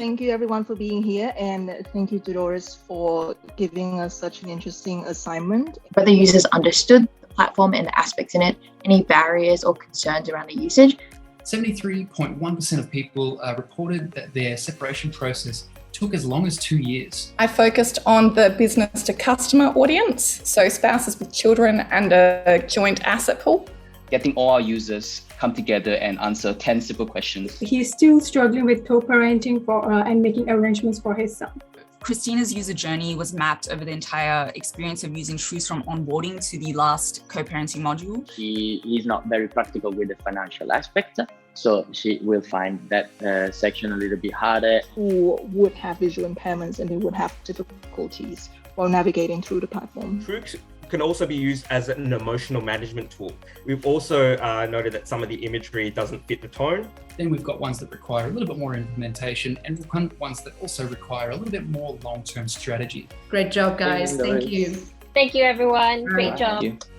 Thank you everyone for being here, and thank you to Doris for giving us such an interesting assignment. Whether users understood the platform and the aspects in it, any barriers or concerns around the usage. 73.1% of people reported that their separation process took as long as 2 years. I focused on the business to customer audience, so spouses with children and a joint asset pool. Getting all our users come together and answer 10 simple questions. He's still struggling with co-parenting and making arrangements for his son. Christina's user journey was mapped over the entire experience of using Truced from onboarding to the last co-parenting module. He is not very practical with the financial aspect, so she will find that section a little bit harder. Who would have visual impairments and they would have difficulties while navigating through the platform. Truced can also be used as an emotional management tool. We've also noted that some of the imagery doesn't fit the tone. Then we've got ones that require a little bit more implementation and ones that also require a little bit more long-term strategy. Great job, guys. Thank you. Thank you, everyone. Great job. Thank you.